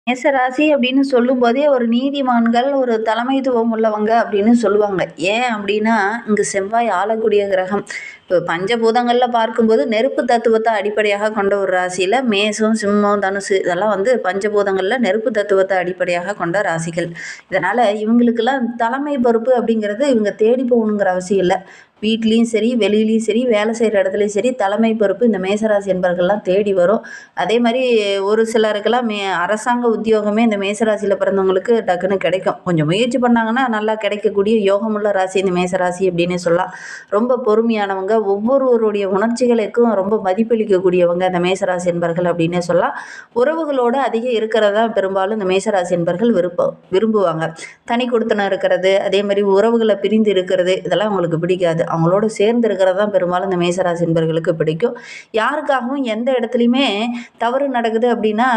மேசராசி அப்படின்னு சொல்லும்போதே ஒரு நீதிமான்கள், ஒரு தலைமைத்துவம் உள்ளவங்க அப்படின்னு சொல்லுவாங்க. ஏன் அப்படின்னா, இங்கு செவ்வாய் ஆளக்கூடிய கிரகம். இப்போ பஞ்சபூதங்கள்ல பார்க்கும்போது நெருப்பு தத்துவத்த அடிப்படையாக கொண்ட ஒரு ராசியில மேஷம், சிம்மம், தனுசு இதெல்லாம் வந்து பஞ்சபூதங்கள்ல நெருப்பு தத்துவத்த அடிப்படையாக கொண்ட ராசிகள். இதனால இவங்களுக்கெல்லாம் தலைமை பொறுப்பு அப்படிங்கிறது இவங்க தேடி போகணுங்கிற அவசியம் இல்ல. வீட்லயும் சரி, வெளியிலயும் சரி, வேலை செய்ற இடத்துலயும் சரி, தலைமை பொறுப்பு இந்த மேசராசி என்பவர்கள்லாம் தேடி வரும். அதே மாரி ஒரு சிலருக்கெல்லாம் அரசாங்க உத்தியோகமே இந்த மேசராசியில பிறந்தவங்களுக்கு டக்குன்னு கிடைக்கும். கொஞ்சம் முயற்சி பண்ணாங்கன்னா, நல்லா கிடைக்கக்கூடிய யோகமுள்ள ராசி இந்த மேசராசி அப்டின்னே சொல்லலாம். ரொம்ப பொறுமையானவங்க, ஒவ்வொருவருடைய உணர்ச்சிகளுக்கும் ரொம்ப மதிப்பளிக்கக்கூடியவங்க இந்த மேசராசி என்பர்கள் அப்டின்னே சொல்லலாம். உறவுகளோட அதிகம் இருக்கிறதா பெரும்பாலும் இந்த மேசராசி என்பர்கள் விரும்புவாங்க. தனி குடித்தனம் இருக்கிறது, அதே மாரி உறவுகள பிரிந்து இருக்கிறது, இதெல்லாம் அவங்களுக்கு பிடிக்காது. அவங்களோட சேர்ந்து இருக்கிறது தான் பெரும்பாலும் இந்த மேசராசி என்பர்களுக்கு பிடிக்கும். யாருக்காகவும் எந்த இடத்துலயுமே தவறு நடக்குது அப்படின்னா,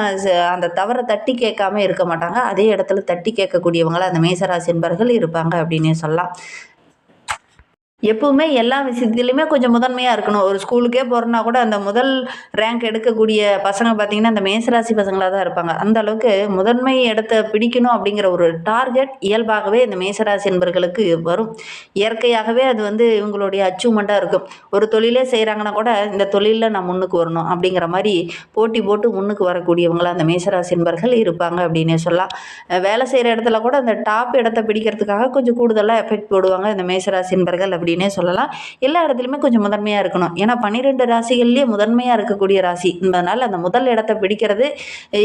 அந்த தவற தட்டி கேட்காம இருக்க மாட்டாங்க. அதே இடத்துல தட்டி கேட்கக்கூடியவங்களா அந்த மேசராசி என்பர்கள் இருப்பாங்க அப்படின்னே சொல்லலாம். எப்பவுமே எல்லா விஷயத்துலயுமே கொஞ்சம் முதன்மையா இருக்கணும். ஒரு ஸ்கூலுக்கே போறோம்னா கூட அந்த முதல் ரேங்க் எடுக்கக்கூடிய பசங்க பார்த்தீங்கன்னா, அந்த மேசராசி பசங்களா தான் இருப்பாங்க. அந்த அளவுக்கு முதன்மை இடத்த பிடிக்கணும் அப்படிங்கிற ஒரு டார்கெட் இயல்பாகவே இந்த மேசராசி என்பர்களுக்கு வரும். இயற்கையாகவே அது வந்து இவங்களுடைய அச்சீவ்மெண்ட்டா இருக்கும். ஒரு தொழிலே செய்றாங்கன்னா கூட, இந்த தொழில்ல நான் முன்னுக்கு வரணும் அப்படிங்கிற மாரி போட்டி போட்டு முன்னுக்கு வரக்கூடியவங்களா அந்த மேசராசி என்பர்கள் இருப்பாங்க அப்படின்னே சொல்லலாம். வேலை செய்ற இடத்துல கூட அந்த டாப் இடத்த பிடிக்கிறதுக்காக கொஞ்சம் கூடுதலா எஃபெக்ட் போடுவாங்க இந்த மேசராசி என்பர்கள் அப்படின்னே சொல்லலாம். எல்லா இடத்துலயுமே கொஞ்சம் முதன்மையா இருக்கணும். ஏன்னா 12 ராசிகள்லயே முதன்மையா இருக்கக்கூடிய ராசி என்பதனால அந்த முதல் இடத்த பிடிக்கிறது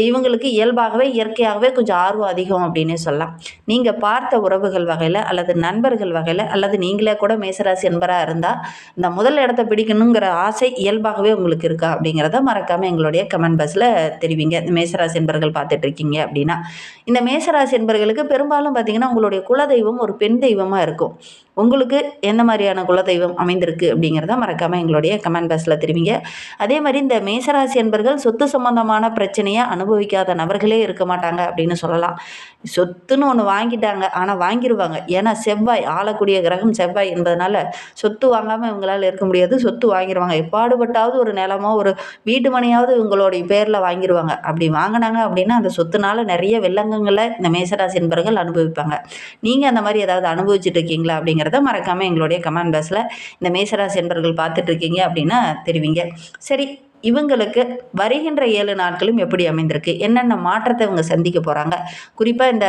இவங்களுக்கு இயல்பாகவே இயற்கையாகவே கொஞ்சம் ஆர்வம் அதிகம் அப்படின்னே சொல்லலாம். நீங்க பார்த்த உறவுகள் வகையில அல்லது நண்பர்கள் வகையில அல்லது நீங்களே கூட மேசராசி என்பரா இருந்தா இந்த முதல் இடத்த பிடிக்கணுங்கிற ஆசை இயல்பாகவே உங்களுக்கு இருக்கா அப்படிங்கிறத மறக்காம எங்களுடைய கமெண்ட் பாக்ஸ்ல தெரிவிங்க. இந்த மேசராசி என்பர்கள் பார்த்துட்டு இருக்கீங்க அப்படின்னா இந்த மேசராசி என்பர்களுக்கு பெரும்பாலும் பார்த்தீங்கன்னா உங்களுடைய குலதெய்வம் ஒரு பெண் தெய்வமா இருக்கும். உங்களுக்கு எந்த மாதிரியான குலதெய்வம் அமைந்திருக்கு அப்படிங்கிறத மறக்காமல் எங்களுடைய கமெண்ட் பாக்ஸில் தெரிவிங்க. அதே மாதிரி இந்த மேசராசி என்பர்கள் சொத்து சம்பந்தமான பிரச்சனையை அனுபவிக்காத நபர்களே இருக்க மாட்டாங்க அப்படின்னு சொல்லலாம். சொத்துன்னு ஒன்று வாங்கிட்டாங்க, ஆனால் வாங்கிடுவாங்க. ஏன்னா செவ்வாய் ஆளக்கூடிய கிரகம் செவ்வாய் என்பதனால சொத்து வாங்காமல் இவங்களால இருக்க முடியாது. சொத்து வாங்கிடுவாங்க. எப்பாடுபட்டாவது ஒரு நிலமோ ஒரு வீட்டு மனையாவது இவங்களுடைய பேரில் வாங்கிடுவாங்க. அப்படி வாங்கினாங்க அப்படின்னா அந்த சொத்துனால நிறைய வெள்ளங்கங்களை இந்த மேசராசி என்பர்கள் அனுபவிப்பாங்க. நீங்கள் அந்த மாதிரி ஏதாவது அனுபவிச்சுட்டு இருக்கீங்களா அப்படிங்கிறத மறக்காமல் எங்களுடைய கமெண்ட் பாக்ஸில் இந்த மேசராசி என்பர்கள் பார்த்துட்டு இருக்கீங்க அப்படின்னா தெரிவிங்க. சரி, இவங்களுக்கு வருகின்ற 7 நாட்களும் எப்படி அமைந்திருக்கு, என்னென்ன மாற்றத்தை இவங்க சந்திக்க போகிறாங்க, குறிப்பாக இந்த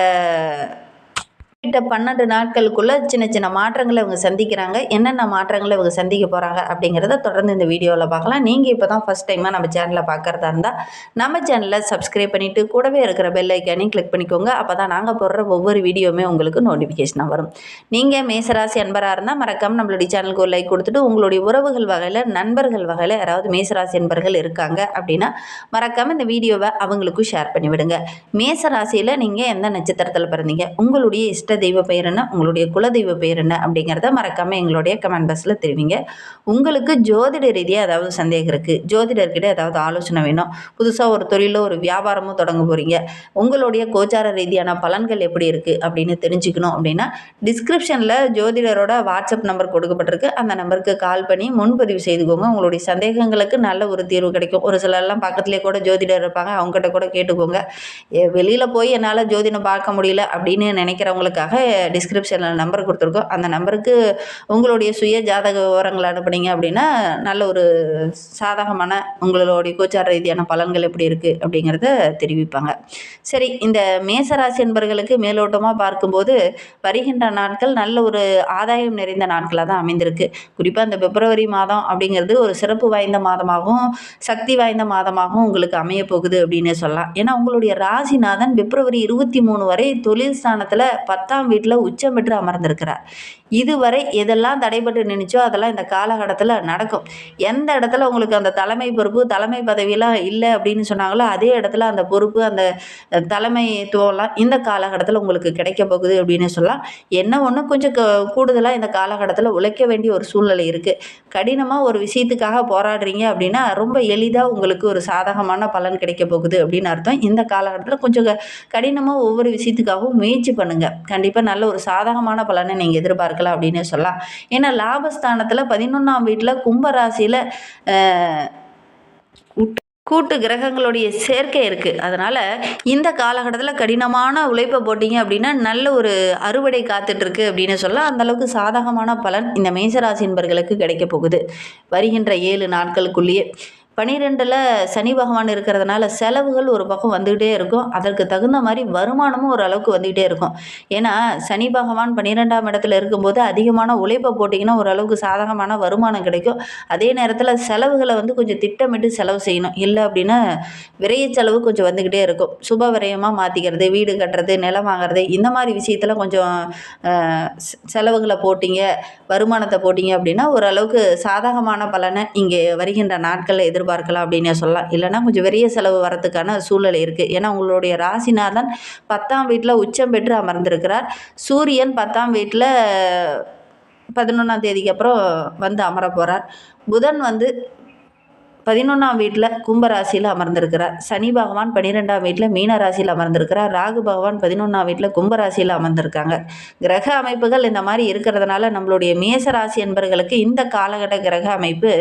12 நாட்களுக்குள்ள சின்ன சின்ன மாற்றங்களை இவங்க சந்திக்கிறாங்க. என்னென்ன மாற்றங்களை இவங்க சந்திக்க போகிறாங்க அப்படிங்கிறத தொடர்ந்து இந்த வீடியோவில் பார்க்கலாம். நீங்கள் இப்போ தான் ஃபஸ்ட் டைமாக நம்ம சேனலை பார்க்குறதா இருந்தால் நம்ம சேனலை சப்ஸ்கிரைப் பண்ணிவிட்டு கூடவே இருக்கிற பெல் ஐக்கானையும் கிளிக் பண்ணிக்கோங்க. அப்போ தான் நாங்கள் போடுற ஒவ்வொரு வீடியோவுமே உங்களுக்கு நோட்டிஃபிகேஷனாக வரும். நீங்கள் மேசராசி அன்பராக இருந்தால் மறக்காமல் நம்மளுடைய சேனலுக்கு ஒரு லைக் கொடுத்துட்டு உங்களுடைய உறவுகள் வகையில் நண்பர்கள் வகையில் யாராவது மேசராசி அன்பர்கள் இருக்காங்க அப்படின்னா மறக்காமல் இந்த வீடியோவை அவங்களுக்கும் ஷேர் பண்ணிவிடுங்க. மேசராசியில் நீங்கள் எந்த நட்சத்திரத்தில் பிறந்தீங்க, உங்களுடைய இஷ்ட தெய்வ பெயர் என்ன, உங்களுடைய குலதெய்வ பெயர் என்ன அப்படிங்கிறத மறக்காம எங்களுடைய கமெண்ட் பாக்ஸில் தெரிவிங்க. உங்களுக்கு ஜோதிட ரீதியாக ஏதாவது சந்தேகம் இருக்குது, ஜோதிடர்கிட்ட ஏதாவது ஆலோசனை வேணும், புதுசாக ஒரு தொழிலோ ஒரு வியாபாரமோ தொடங்க போகிறீங்க, உங்களுடைய கோச்சார ரீதியான பலன்கள் எப்படி இருக்குது அப்படின்னு தெரிஞ்சுக்கணும் அப்படின்னா டிஸ்கிரிப்ஷனில் ஜோதிடரோட வாட்ஸ்அப் நம்பர் கொடுக்கப்பட்டிருக்கு. அந்த நம்பருக்கு கால் பண்ணி முன்பதிவு செய்துக்கோங்க. உங்களுடைய சந்தேகங்களுக்கு நல்ல ஒரு தீர்வு கிடைக்கும். ஒரு சிலர்லாம் பக்கத்துலேயே கூட ஜோதிடர் இருப்பாங்க, அவங்ககிட்ட கூட கேட்டுக்கோங்க. வெளியில் போய் என்னால் ஜோதிடம் பார்க்க முடியல அப்படின்னு நினைக்கிறவங்களுக்காக டிஸ்கிரிப்ஷனில் நம்பர் கொடுத்துருக்கோம். அந்த நம்பருக்கு உங்களுடைய சுய ஜாதக விவரங்களை அனுப்புனீங்க அப்படின்னா நல்ல ஒரு சாதகமான உங்களுடைய கோச்சார ரீதியான பலன்கள் எப்படி இருக்குது அப்படிங்கிறத தெரிவிப்பாங்க. சரி, இந்த மேசராசி என்பர்களுக்கு மேலோட்டமாக பார்க்கும்போது வருகின்ற நாட்கள் நல்ல ஒரு ஆதாயம் நிறைந்த நாட்களாக தான் அமைந்திருக்கு. குறிப்பாக இந்த பிப்ரவரி மாதம் அப்படிங்கிறது ஒரு சிறப்பு வாய்ந்த மாதமாகவும் சக்தி வாய்ந்த மாதமாகவும் உங்களுக்கு அமைய போகுது அப்படின்னு சொல்லலாம். ஏன்னா உங்களுடைய ராசிநாதன் பிப்ரவரி 23 வரை தொழில் ஸ்தானத்தில் 10ஆம் வீட்டில் உச்சம் பெற்று அமர்ந்திருக்கிறார். இதுவரை எதெல்லாம் தடைபட்டு நினைச்சோ அதெல்லாம் இந்த காலகட்டத்தில் நடக்கும். எந்த இடத்துல உங்களுக்கு அந்த தலைமை பொறுப்பு தலைமை பதவியெல்லாம் இல்லை அப்படின்னு சொன்னாங்களோ அதே இடத்துல அந்த பொறுப்பு அந்த தலைமைத்துவம்லாம் இந்த காலகட்டத்தில் உங்களுக்கு கிடைக்க போகுது அப்படின்னு சொல்லலாம். என்ன ஒன்று கொஞ்சம் கூடுதலாக இந்த காலகட்டத்தில் உழைக்க வேண்டிய ஒரு சூழ்நிலை இருக்குது. கடினமாக ஒரு விஷயத்துக்காக போராடுறீங்க அப்படின்னா ரொம்ப எளிதாக உங்களுக்கு ஒரு சாதகமான பலன் கிடைக்க போகுது அப்படின்னு அர்த்தம். இந்த காலகட்டத்தில் கொஞ்சம் கடினமாக ஒவ்வொரு விஷயத்துக்காகவும் முயற்சி பண்ணுங்கள். கண்டிப்பாக நல்ல ஒரு சாதகமான பலனை நீங்கள் எதிர்பார்க்கலாம் அப்படின்னு சொல்லலாம். ஏன்னா லாபஸ்தானத்தில் 11ஆம் வீட்டில் கும்பராசியில் கூட்டு கிரகங்களுடைய சேர்க்கை இருக்குது. அதனால் இந்த காலகட்டத்தில் கடினமான உழைப்பை போட்டிங்க அப்படின்னா நல்ல ஒரு அறுவடை காத்துட்ருக்கு அப்படின்னு சொல்லலாம். அந்தளவுக்கு சாதகமான பலன் இந்த மேசராசி என்பர்களுக்கு கிடைக்க போகுது வருகின்ற 7 நாட்களுக்குள்ளேயே. 12ல் சனி பகவான் இருக்கிறதுனால செலவுகள் ஒரு பக்கம் வந்துக்கிட்டே இருக்கும். அதற்கு தகுந்த மாதிரி வருமானமும் ஓரளவுக்கு வந்துக்கிட்டே இருக்கும். ஏன்னா சனி பகவான் 12ஆம் இடத்துல இருக்கும்போது அதிகமான உழைப்பை போட்டிங்கன்னா ஓரளவுக்கு சாதகமான வருமானம் கிடைக்கும். அதே நேரத்தில் செலவுகளை கொஞ்சம் திட்டமிட்டு செலவு செய்யணும். இல்லை அப்படின்னா விரைய செலவு கொஞ்சம் வந்துக்கிட்டே இருக்கும். சுப விரயமாக மாற்றிக்கிறது, வீடு கட்டுறது, நிலம் வாங்குறது, இந்த மாதிரி விஷயத்தில் கொஞ்சம் செலவுகளை போட்டிங்க, வருமானத்தை போட்டிங்க அப்படின்னா ஓரளவுக்கு சாதகமான பலனை இங்கே வருகின்ற நாட்களில் எதிர்பார்க்கலாம் அப்படின்னே சொல்லலாம். இல்லைனா கொஞ்சம் பெரிய செலவு வரத்துக்கான சூழ்நிலை இருக்குது. ஏன்னா உங்களுடைய ராசிநாதன் 10ஆம் வீட்டில் உச்சம் பெற்று அமர்ந்திருக்கிறார். சூரியன் 10ஆம் வீட்டில் 11ஆம் தேதிக்கு அப்புறம் அமர போகிறார். புதன் 11ஆம் வீட்டில் கும்பராசியில் அமர்ந்திருக்கிறார். சனி பகவான் 12ஆம் வீட்டில் மீன ராசியில் அமர்ந்திருக்கிறார். ராகு பகவான் 11ஆம் வீட்டில் கும்பராசியில் அமர்ந்திருக்காங்க. கிரக அமைப்புகள் இந்த மாதிரி இருக்கிறதுனால நம்மளுடைய மேச ராசி என்பவர்களுக்கு இந்த காலகட்ட கிரக அமைப்பு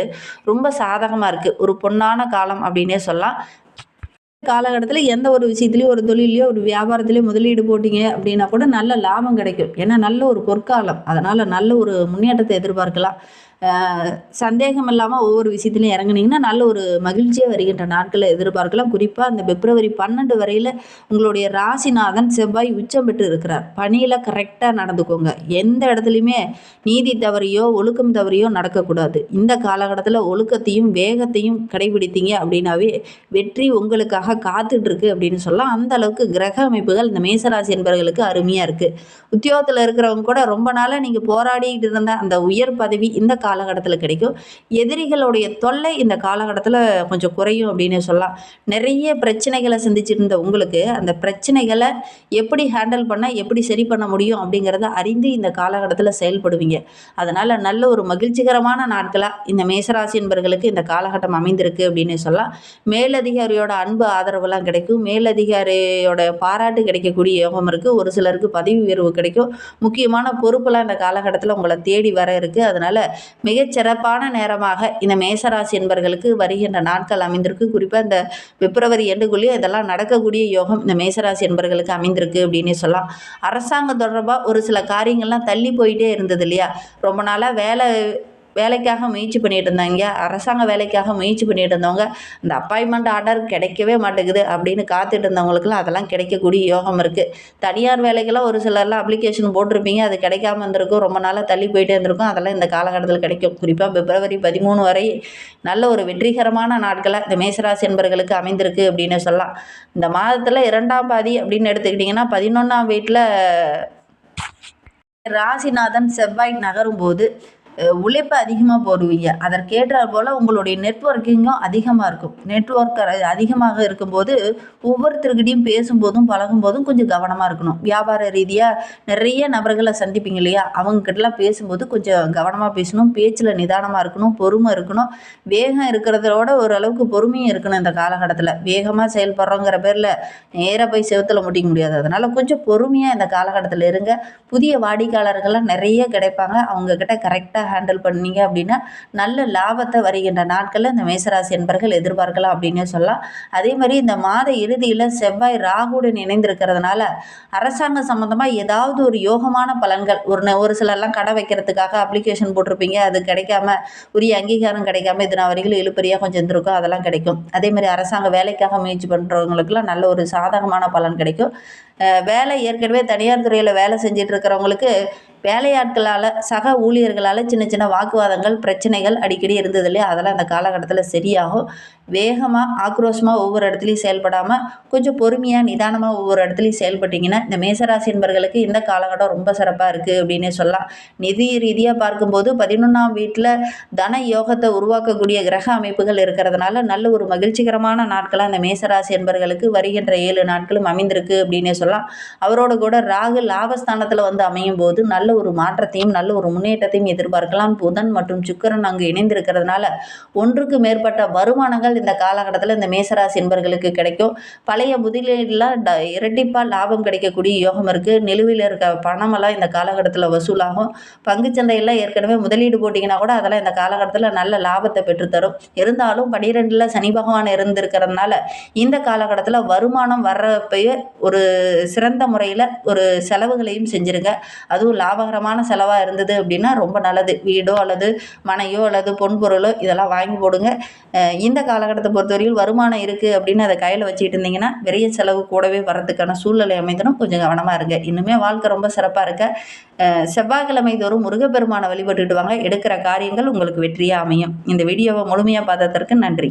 ரொம்ப சாதகமாக இருக்குது. ஒரு பொன்னான காலம் அப்படின்னே சொல்லலாம். காலகட்டத்தில் எந்த ஒரு விஷயத்துலையும், ஒரு தொழிலையோ ஒரு வியாபாரத்துலேயோ முதலீடு போட்டிங்க அப்படின்னா கூட நல்ல லாபம் கிடைக்கும். ஏன்னா நல்ல ஒரு பொற்காலம். அதனால் நல்ல ஒரு முன்னேற்றத்தை எதிர்பார்க்கலாம். சந்தேகம் இல்லாமல் ஒவ்வொரு விஷயத்துலையும் இறங்குனீங்கன்னா நல்ல ஒரு மகிழ்ச்சியாக வருகின்ற நாட்களை எதிர்பார்க்கலாம். குறிப்பாக அந்த பிப்ரவரி 12 வரையில் உங்களுடைய ராசிநாதன் செவ்வாய் உச்சம் பெற்று இருக்கிறார். பணியில் கரெக்டாக நடந்துக்கோங்க. எந்த இடத்துலையுமே நீதி தவறியோ ஒழுக்கம் தவறியோ நடக்கக்கூடாது. இந்த காலகட்டத்தில் ஒழுக்கத்தையும் வேகத்தையும் கடைபிடித்தீங்க அப்படின்னாவே வெற்றி உங்களுக்காக காத்துட்ருக்கு அப்படின்னு சொல்லலாம். அந்த அளவுக்கு கிரக அமைப்புகள் இந்த மேசராசி என்பவர்களுக்கு அருமையாக இருக்குது. உத்தியோகத்தில் இருக்கிறவங்க கூட ரொம்ப நாளாக நீங்கள் போராடிட்டு இருந்த அந்த உயர் பதவி இந்த காலகட்டத்தில் கிடைக்கும். எதிரிகளுடைய தொல்லை இந்த காலகட்டத்தில் கொஞ்சம் குறையும் அப்படின்னு சொல்லலாம். நிறைய பிரச்சனைகளை சந்திச்சுட்டு இருந்த உங்களுக்கு அந்த பிரச்சனைகளை எப்படி ஹேண்டில் பண்ண, எப்படி சரி பண்ண முடியும் அப்படிங்கிறத அறிந்து இந்த காலகட்டத்தில் செயல்படுவீங்க. அதனால் நல்ல ஒரு மகிழ்ச்சிகரமான நாட்களாக இந்த மேசராசி என்பவர்களுக்கு இந்த காலகட்டம் அமைந்திருக்கு அப்படின்னு சொல்லலாம். மேலதிகாரியோட அன்பு ஆதரவுலாம் கிடைக்கும். மேலதிகாரியோட பாராட்டு கிடைக்கக்கூடிய யோகம் இருக்குது. ஒரு சிலருக்கு பதவி உயர்வு கிடைக்கும். முக்கியமான பொறுப்பெல்லாம் இந்த காலகட்டத்தில் உங்களை தேடி வர இருக்குது. அதனால் மிகச்சிறப்பான நேரமாக இந்த மேசராசி என்பவர்களுக்கு வருகின்ற நாட்கள் அமைந்திருக்கு. குறிப்பாக இந்த பிப்ரவரி எண்டுக்குள்ளேயே இதெல்லாம் நடக்கக்கூடிய யோகம் இந்த மேசராசி என்பவர்களுக்கு அமைந்திருக்கு அப்படின்னு சொல்லலாம். அரசாங்கம் தொடர்பாக ஒரு சில காரியங்கள்லாம் தள்ளி போயிட்டே இருந்தது இல்லையா? ரொம்ப நாளாக வேலைக்காக முயற்சி பண்ணிகிட்டு இருந்தாங்க. அரசாங்க வேலைக்காக முயற்சி பண்ணிகிட்டு இருந்தவங்க இந்த அப்பாயின்மெண்ட் ஆர்டர் கிடைக்கவே மாட்டேங்குது அப்படின்னு காத்துட்டு இருந்தவங்களுக்குலாம் அதெல்லாம் கிடைக்கக்கூடிய யோகம் இருக்குது. தனியார் வேலைக்கெல்லாம் ஒரு சிலர்லாம் அப்ளிகேஷன் போட்டிருப்பீங்க, அது கிடைக்காம இருந்திருக்கும், ரொம்ப நாளாக தள்ளி போயிட்டே இருந்திருக்கும். அதெல்லாம் இந்த காலகட்டத்தில் கிடைக்கும். குறிப்பாக பிப்ரவரி 13 வரை நல்ல ஒரு வெற்றிகரமான நாட்களாக இந்த மேசராசி என்பவர்களுக்கு அமைந்திருக்கு அப்படின்னு சொல்லலாம். இந்த மாதத்தில் 2ஆம் பாதி அப்படின்னு எடுத்துக்கிட்டிங்கன்னா 11ஆம் வீட்டில் ராசிநாதன் செவ்வாய் நகரும்போது உழைப்பு அதிகமாக போடுவீங்க. அதற்கேற்றாற் போல் உங்களுடைய நெட்வொர்க்கிங்கும் அதிகமாக இருக்கும். நெட்வொர்க் அதிகமாக இருக்கும்போது ஒவ்வொருத்தருக்கிட்டையும் பேசும்போதும் பழகும்போதும் கொஞ்சம் கவனமாக இருக்கணும். வியாபார ரீதியாக நிறைய நபர்களை சந்திப்பீங்க இல்லையா? அவங்கக்கிட்டலாம் பேசும்போது கொஞ்சம் கவனமாக பேசணும். பேச்சில் நிதானமாக இருக்கணும், பொறுமை இருக்கணும். வேகம் இருக்கிறதோட ஓரளவுக்கு பொறுமையும் இருக்கணும். இந்த காலகட்டத்தில் வேகமாக செயல்படுறோங்கிற பேரில் நேராக போய் செவுத்தில் முட்டிக்க முடியாது. அதனால் கொஞ்சம் பொறுமையாக இந்த காலகட்டத்தில் இருங்க. புதிய வாடிக்கையாளர்கள்லாம் நிறைய கிடைப்பாங்க. அவங்கக்கிட்ட கரெக்டாக ஹேண்டில் பண்ணீங்க அப்படின்னா நல்ல லாபத்தை வருகின்ற நாட்களில் இந்த மேசராசி என்பவர்கள் எதிர்பார்க்கலாம் அப்படின்னு சொல்லலாம். அதே மாதிரி இந்த மாத இறுதியில் செவ்வாய் ராகுடன் இணைந்திருக்கிறதுனால அரசாங்க சம்மந்தமாக ஏதாவது ஒரு யோகமான பலன்கள் ஒரு சிலர்லாம் கடை வைக்கிறதுக்காக அப்ளிகேஷன் போட்டிருப்பீங்க, அது கிடைக்காம உரிய அங்கீகாரம் கிடைக்காம இதனால் வரைக்கும் இழுப்பறியாக கொஞ்சம் இருந்திருக்கும், அதெல்லாம் கிடைக்கும். அதே மாதிரி அரசாங்க வேலைக்காக முயற்சி பண்ணுறவங்களுக்குலாம் நல்ல ஒரு சாதகமான பலன் கிடைக்கும். வேலை ஏற்கனவே தனியார் துறையில் வேலை செஞ்சுட்டு இருக்கிறவங்களுக்கு வேலையாட்களால் சக ஊழியர்களால் சின்ன சின்ன வாக்குவாதங்கள் பிரச்சனைகள் அடிக்கடி இருந்தது இல்லையா? அதெல்லாம் அந்த காலகட்டத்தில் சரியாகும். வேகமாக ஆக்ரோஷமாக ஒவ்வொரு இடத்துலையும் செயல்படாமல் கொஞ்சம் பொறுமையாக நிதானமாக ஒவ்வொரு இடத்துலையும் செயல்பட்டிங்கன்னா இந்த மேசராசி என்பவர்களுக்கு இந்த காலகட்டம் ரொம்ப சிறப்பாக இருக்குது அப்படின்னே சொல்லலாம். நிதி ரீதியாக பார்க்கும்போது 11ஆம் வீட்டில் தன யோகத்தை உருவாக்கக்கூடிய கிரக அமைப்புகள் இருக்கிறதுனால நல்ல ஒரு மகிழ்ச்சிகரமான நாட்களாக இந்த மேசராசி என்பவர்களுக்கு வருகின்ற 7 நாட்களும் அமைந்திருக்கு அப்படின்னே சொல்லலாம். அவரோட கூட ராகு லாபஸ்தானத்தில் அமையும் போது நல்ல ஒரு மாற்றத்தையும் நல்ல ஒரு முன்னேற்றத்தையும் எதிர்பார்க்கலாம். புதன் மற்றும் சுக்கிரன் அங்கு இணைந்திருக்கிறதுனால ஒன்றுக்கு மேற்பட்ட வருமானங்கள் இந்த காலகட்டத்தில் இந்த மேசராசி என்பர்களுக்கு கிடைக்கும். பழைய முதலீடுலாம் இரட்டிப்பாக லாபம் கிடைக்கக்கூடிய யோகம் இருக்குது. நிலுவையில் இருக்க பணமெல்லாம் இந்த காலகட்டத்தில் வசூலாகும். பங்குச்சந்தையெல்லாம் ஏற்கனவே முதலீடு போட்டிங்கன்னா கூட அதெல்லாம் இந்த காலகட்டத்தில் நல்ல லாபத்தை பெற்றுத்தரும். இருந்தாலும் 12ல் சனி பகவான் இருந்திருக்கிறதுனால இந்த காலகட்டத்தில் வருமானம் வர்றப்பயே ஒரு சிறந்த முறையில் ஒரு செலவுகளையும் செஞ்சுருங்க. அதுவும் லாபகரமான செலவாக இருந்தது அப்படின்னா ரொம்ப நல்லது. வீடோ அல்லது மனையோ அல்லது பொன்பொருளோ இதெல்லாம் வாங்கி போடுங்க. இந்த காலகட்டத்தை பொறுத்தவரையில் வருமானம் இருக்குது அப்படின்னு அதை கையில் வச்சுக்கிட்டு இருந்தீங்கன்னா விரைய செலவு கூடவே வரதுக்கான சூழ்நிலை அமைந்தனும். கொஞ்சம் கவனமாக இருங்க. இன்னுமே வாழ்க்கை ரொம்ப சிறப்பாக இருக்க செவ்வாய்க்கிழமை தோறும் முருகப்பெருமானை வழிபட்டுட்டு வாங்க. எடுக்கிற காரியங்கள் உங்களுக்கு வெற்றியாக அமையும். இந்த வீடியோவை முழுமையாக பார்த்ததற்கு நன்றி.